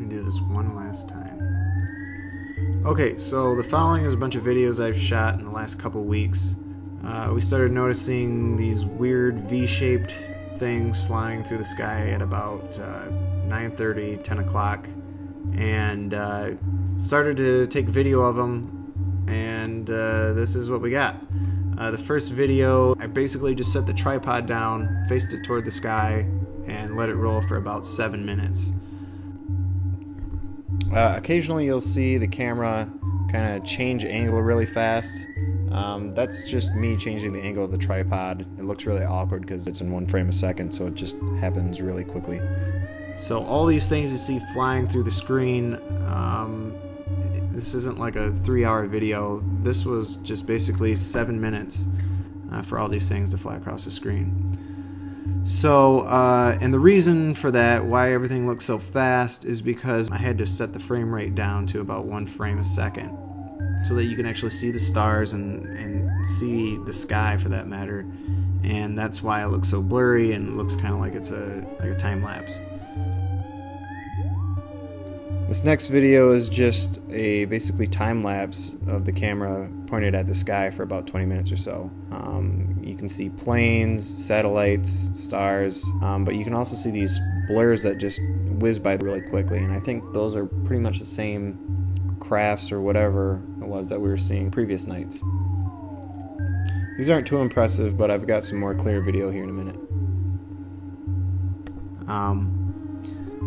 me do this one last time. Okay, so the following is a bunch of videos I've shot in the last couple weeks. We started noticing these weird V-shaped things flying through the sky at about 9:30, 10 o'clock, and started to take video of them, and this is what we got. The first video, I basically just set the tripod down, faced it toward the sky, and let it roll for about 7 minutes. Occasionally you'll see the camera kind of change angle really fast. That's just me changing the angle of the tripod. It looks really awkward because it's in 1 frame a second, so it just happens really quickly. So all these things you see flying through the screen, this isn't like a 3-hour video. This was just basically 7 minutes for all these things to fly across the screen. So, and the reason for that, why everything looks so fast, is because I had to set the frame rate down to about 1 frame a second so that you can actually see the stars and see the sky for that matter. And that's why it looks so blurry and it looks kind of like it's a time lapse. This next video is just a basically time lapse of the camera pointed at the sky for about 20 minutes or so. You can see planes, satellites, stars, but you can also see these blurs that just whiz by really quickly, and I think those are pretty much the same crafts or whatever it was that we were seeing previous nights. These aren't too impressive, but I've got some more clear video here in a minute.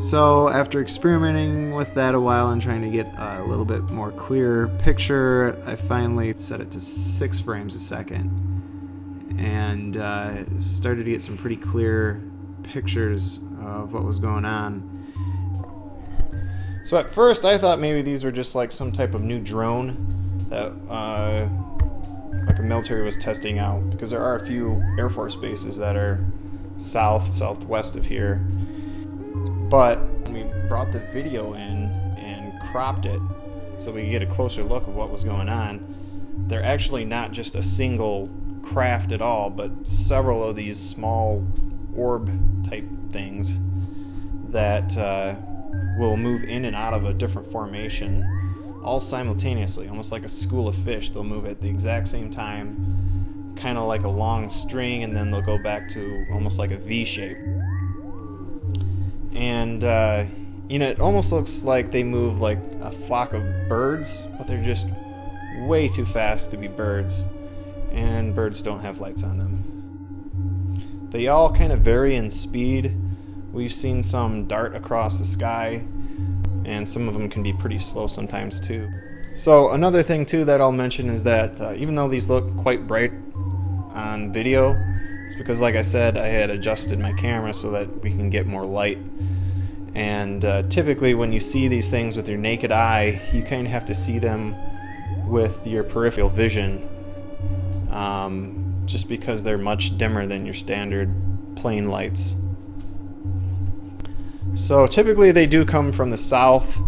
So after experimenting with that a while and trying to get a little bit more clear picture, I finally set it to 6 frames a second and started to get some pretty clear pictures of what was going on. So at first I thought maybe these were just like some type of new drone that like a military was testing out, because there are a few Air Force bases that are southwest of here. But when we brought the video in and cropped it so we could get a closer look of what was going on, they're actually not just a single craft at all, but several of these small orb type things that will move in and out of a different formation all simultaneously, almost like a school of fish. They'll move at the exact same time, kind of like a long string, and then they'll go back to almost like a V shape. And it almost looks like they move like a flock of birds, but they're just way too fast to be birds, and birds don't have lights on them. They all kind of vary in speed. We've seen some dart across the sky, and some of them can be pretty slow sometimes too. So another thing too that I'll mention is that even though these look quite bright on video, it's because, like I said, I had adjusted my camera so that we can get more light. And typically when you see these things with your naked eye, you kind of have to see them with your peripheral vision, just because they're much dimmer than your standard plain lights. So typically they do come from the south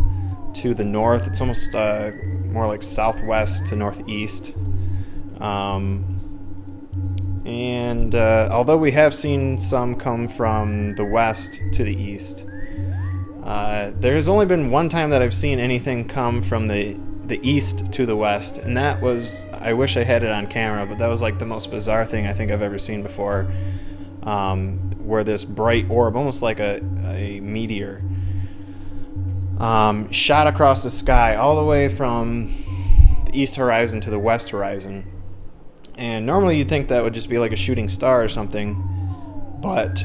to the north. It's almost more like southwest to northeast. And although we have seen some come from the west to the east, there has only been one time that I've seen anything come from the east to the west, and that was, I wish I had it on camera, but that was like the most bizarre thing I think I've ever seen before, where this bright orb, almost like a meteor, shot across the sky all the way from the east horizon to the west horizon. And normally you'd think that would just be like a shooting star or something, but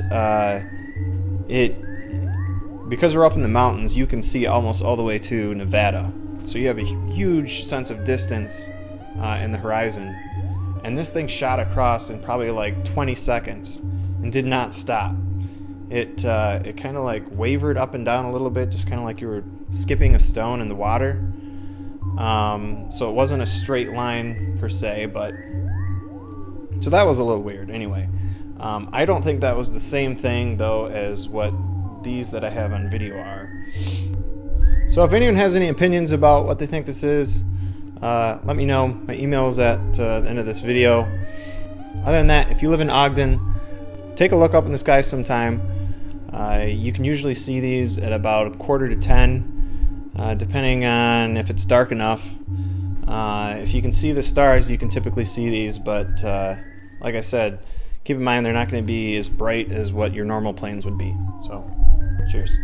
because we're up in the mountains, you can see almost all the way to Nevada. So you have a huge sense of distance in the horizon. And this thing shot across in probably like 20 seconds and did not stop. It kind of like wavered up and down a little bit, just kind of like you were skipping a stone in the water. So it wasn't a straight line per se, but so that was a little weird. Anyway, I don't think that was the same thing though as what these that I have on video are. So if anyone has any opinions about what they think this is, let me know. My email is at the end of this video. Other than that, if you live in Ogden, take a look up in the sky sometime. You can usually see these at about 9:45 to 10. depending on if it's dark enough. If you can see the stars, you can typically see these, but like I said, keep in mind they're not going to be as bright as what your normal planes would be. So, cheers.